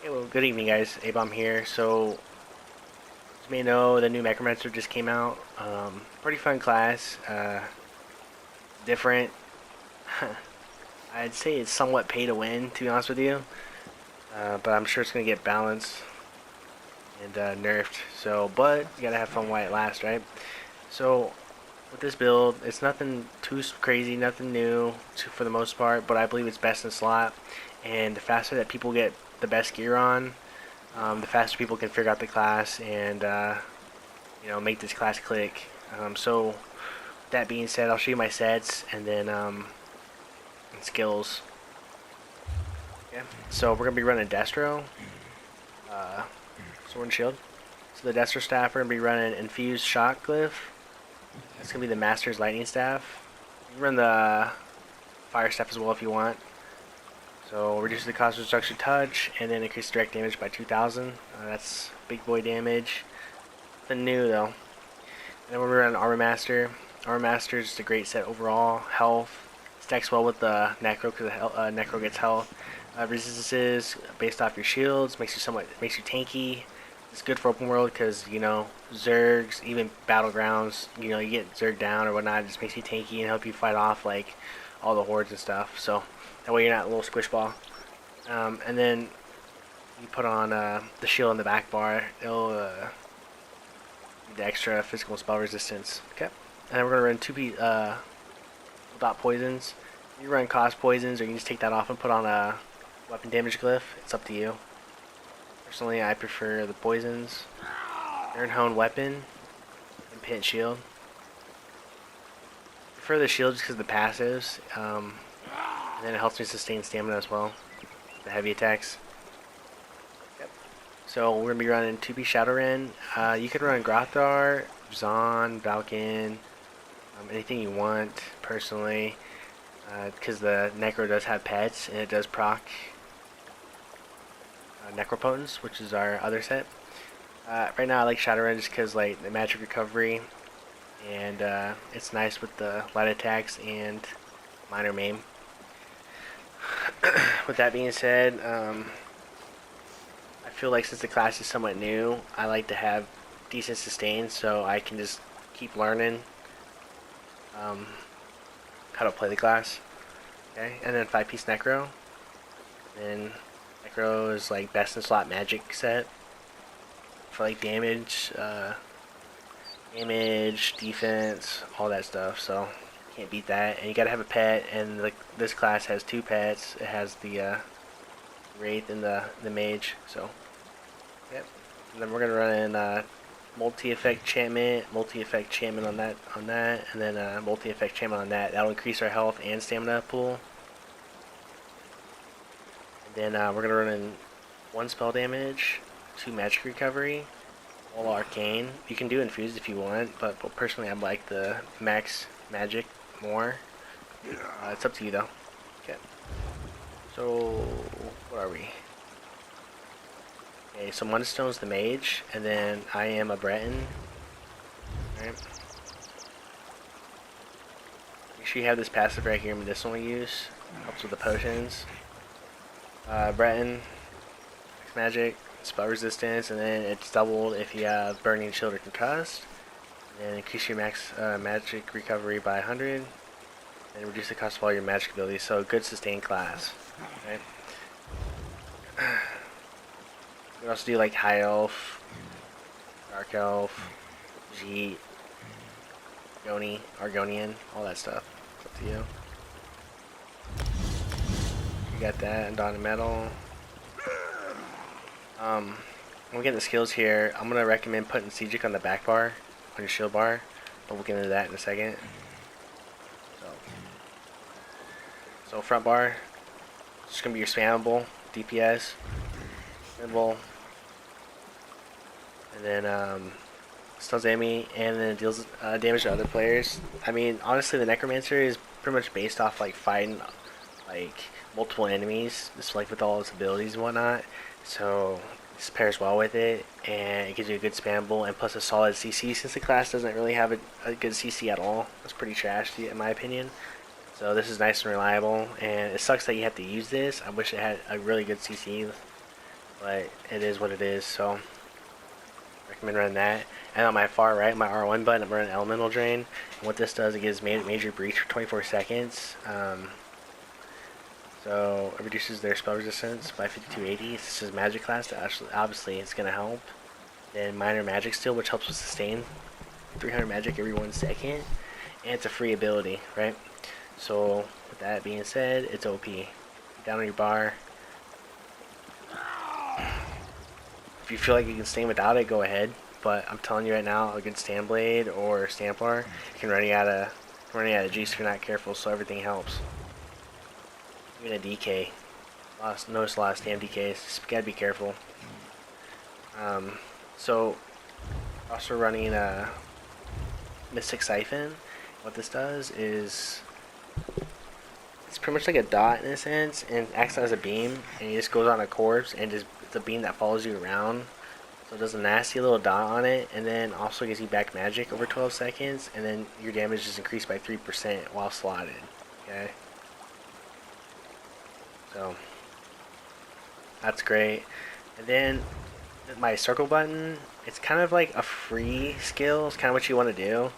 Hey, well, good evening, guys. A-Bomb here. So, as you may know, the new Necromancer just came out. Pretty fun class. Different. I'd say it's somewhat pay to win, to be honest with you. But I'm sure it's going to get balanced and nerfed. So, but you gotta have fun while it lasts, right? So, with this build, it's nothing too crazy, nothing new for the most part, but I believe it's best in slot. And the faster that people get the best gear on, the faster people can figure out the class and make this class click. So that being said, I'll show you my sets and then and skills. Okay. So we're gonna be running Destro, sword and shield. So the Destro staff, we're gonna be running infused shock glyph. That's gonna be the master's lightning staff. You can run the fire staff as well if you want. So reduce the cost of destruction touch and then increase direct damage by 2,000. That's big boy damage. Nothing new though. And then we're running Armor Master. Armor Master is just a great set overall. Health stacks well with the Necro because Necro gets health. Resistances based off your shields makes you tanky. It's good for open world because Zergs, even battlegrounds. You get Zerg down or whatnot. It just makes you tanky and help you fight off like all the hordes and stuff. So that way you're not a little squish ball. And then you put on the shield in the back bar. It'll give the extra physical spell resistance. Okay. And then we're gonna run 2p dot poisons. You run cost poisons, or you can just take that off and put on a weapon damage glyph. It's up to you. Personally, I prefer the poisons. Iron Hone weapon and pit shield. I prefer the shield just because of the passives. And then it helps me sustain stamina as well. The heavy attacks. Yep. So we're gonna be running 2p Shadowren. You could run Grothar, Zon, Valken, anything you want. Personally, because the Necro does have pets and it does proc Necropotence, which is our other set. Right now I like Shadowren just because like the magic recovery, and it's nice with the light attacks and minor maim. With that being said, I feel like since the class is somewhat new, I like to have decent sustain so I can just keep learning how to play the class. Okay, and then 5-piece Necro. And Necro is like best in slot magic set for like damage, defense, all that stuff. So can't beat that. And you gotta have a pet, and this class has 2 pets. It has the Wraith and the Mage. So yep. And then we're gonna run in multi-effect enchantment on that, and then multi-effect enchantment on that. That'll increase our health and stamina pool. And then we're gonna run in 1 spell damage, 2 magic recovery, all arcane. You can do infused if you want, but personally I like the max magic more. It's up to you though. Okay. So what are we? Okay, so Mundstone's the mage, and then I am a Breton. Alright. Make sure you have this passive right here, medicinal use. Helps with the potions. Breton, magic, spell resistance, and then it's doubled if you have burning, shield, or concussed. And increase your max magic recovery by 100, and reduce the cost of all your magic abilities. So good sustained class. Okay. We can also do like high elf, dark elf, Jeet, Argonian, all that stuff. It's up to you. You got that, and Dawn Metal. I'm getting the skills here. I'm gonna recommend putting Siegic on the back bar, on your shield bar, but we'll get into that in a second. So front bar, it's just gonna be your spammable DPS, nimble, and then stuns enemy, and then it deals damage to other players. I mean, honestly, the Necromancer is pretty much based off like fighting like multiple enemies, just like with all its abilities and whatnot. So this pairs well with it, and it gives you a good spammable and plus a solid CC since the class doesn't really have a good CC at all. It's pretty trash in my opinion. So this is nice and reliable, and it sucks that you have to use this. I wish it had a really good CC. but it is what it is. So recommend running that. And on my far right, my R1 button, I'm running Elemental Drain. And what this does, it gives major breach for 24 seconds. So it reduces their spell resistance by 5280. This is magic class, actually, obviously it's gonna help. Then minor magic steal, which helps with sustain 300 magic every 1 second, and it's a free ability, right? So with that being said, it's OP. Down on your bar. If you feel like you can stand without it, go ahead. But I'm telling you right now, a good Stand Blade or Stamplar can run you out of juice if you're not careful. So everything helps. Even a DK. Notice a lot of Stam DKs. Just gotta be careful. So also running a Mystic Siphon. What this does is it's pretty much like a dot in a sense, and acts as a beam, and it just goes on a corpse, and just it's a beam that follows you around. So it does a nasty little dot on it, and then also gives you back magic over 12 seconds, and then your damage is increased by 3% while slotted. Okay. So that's great. And then my circle button, it's kind of like a free skill. It's kind of what you want to do.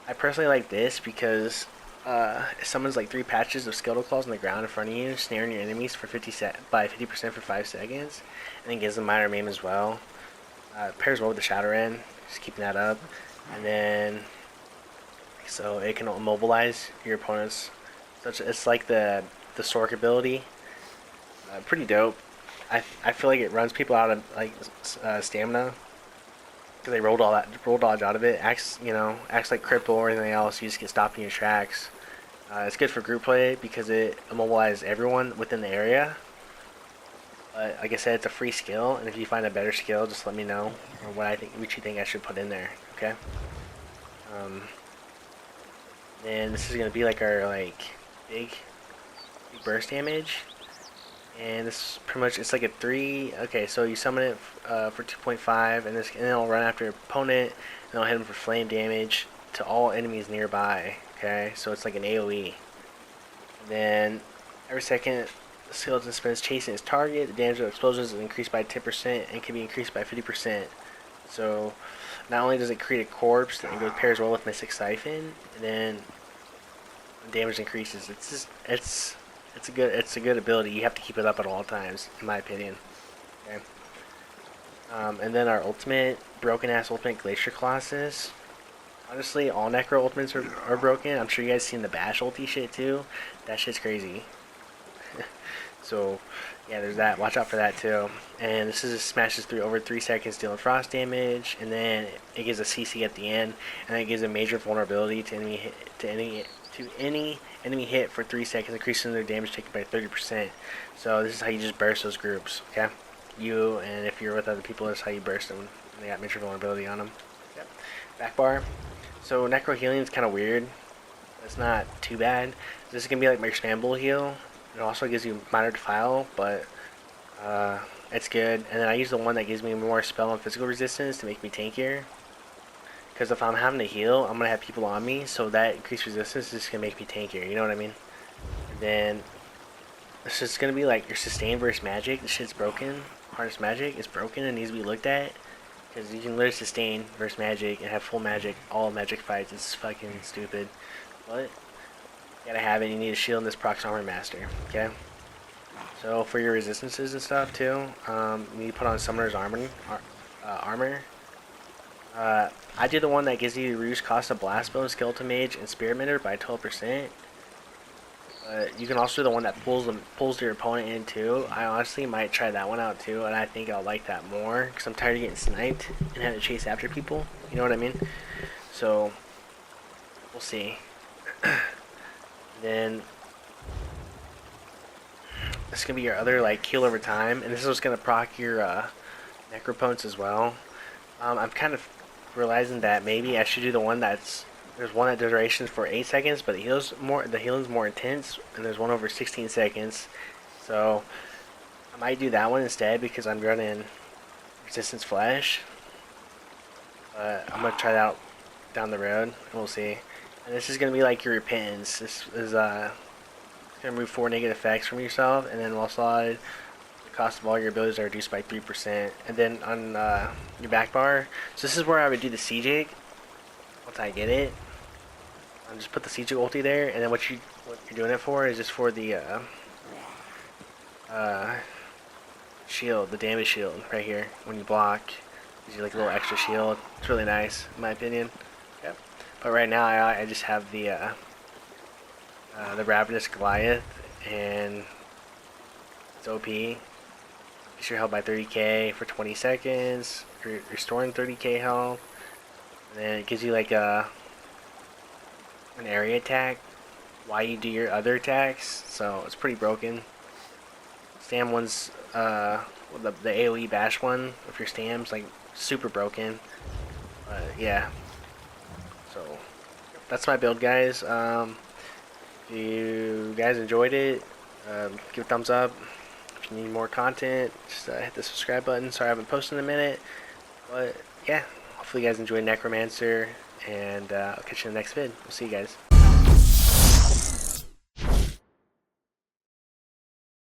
I personally like this because it summons like 3 patches of skeletal claws on the ground in front of you, snaring your enemies for 50% for 5 seconds, and then gives them minor maim as well. Pairs well with the Shadow End, just keeping that up, and then so it can immobilize your opponents. So it's like the Sork ability. Pretty dope. I feel like it runs people out of like stamina because they roll dodge out of it. Acts like cripple or anything else. You just get stopped in your tracks. It's good for group play because it immobilizes everyone within the area. But like I said, it's a free skill, and if you find a better skill, just let me know or what you think I should put in there. Okay. And this is gonna be like our big burst damage. And this is pretty much, it's like a 3. Okay, so you summon it for 2.5, and then it'll run after your opponent, and it'll hit him for flame damage to all enemies nearby. Okay, so it's like an AoE. And then every second the skeleton spends chasing its target, the damage of explosions is increased by 10% and can be increased by 50%. So not only does it create a corpse that goes pairs well with Mystic Siphon, and then the damage increases. It's a good ability. You have to keep it up at all times, in my opinion. Okay. And then our ultimate, broken ass ultimate, Glacier Colossus. Honestly, all Necro ultimates are broken. I'm sure you guys seen the Bash ulti shit too. That shit's crazy. So yeah, there's that. Watch out for that too. And this is smashes through over 3 seconds, dealing frost damage, and then it gives a CC at the end, and then it gives a major vulnerability to any enemy hit for 3 seconds, increasing their damage taken by 30%. So this is how you just burst those groups, okay? And if you're with other people, that's how you burst them. They got major vulnerability on them. Yep. Back bar. So Necro healing is kind of weird. It's not too bad. This is going to be like my spammable heal. It also gives you minor defile, but it's good. And then I use the one that gives me more spell and physical resistance to make me tankier. Because if I'm having to heal, I'm going to have people on me, so that increased resistance is going to make me tankier, you know what I mean? And then, this is going to be like your sustain versus magic. This shit's broken. Hardest magic is broken and needs to be looked at. Because you can literally sustain versus magic and have full magic, all magic fights. It's fucking stupid. But, you gotta have it. You need a shield in this prox armor master, okay? So, for your resistances and stuff too, you need to put on summoner's armor. I do the one that gives you the reduced cost of blast bow, skeleton mage, and spirit mitter by 12%. You can also do the one that pulls your opponent in too. I honestly might try that one out too, and I think I'll like that more because I'm tired of getting sniped and having to chase after people. You know what I mean? So we'll see. Then this is gonna be your other heal over time, and this is what's gonna proc your necroponies as well. I'm kind of realizing that maybe I should do the one there's one that durations for 8 seconds, but the healing's more intense, and there's one over 16 seconds. So I might do that one instead because I'm running resistance flash. But I'm gonna try that out down the road, and we'll see. And this is gonna be like your repentance. This is gonna remove 4 negative effects from yourself, and then while slotted, the cost of all your abilities are reduced by 3%. And then on your back bar, so this is where I would do the Siege. Once I get it, I'll just put the Siege ulti there, and then what you're doing it for is just for the shield, the damage shield right here. When you block, gives you like a little extra shield. It's really nice, in my opinion. Yep. But right now, I just have the Ravenous Goliath, and it's OP. Increase your health by 30k for 20 seconds. You're restoring 30k health. And then it gives you like an area attack while you do your other attacks. So it's pretty broken. Stam one's the AoE bash one of your stams, like super broken. But yeah. So that's my build, guys. If you guys enjoyed it, give a thumbs up. If you need more content, just hit the subscribe button. Sorry I haven't posted in a minute, but yeah, hopefully you guys enjoyed Necromancer, and I'll catch you in the next vid. We'll see you guys.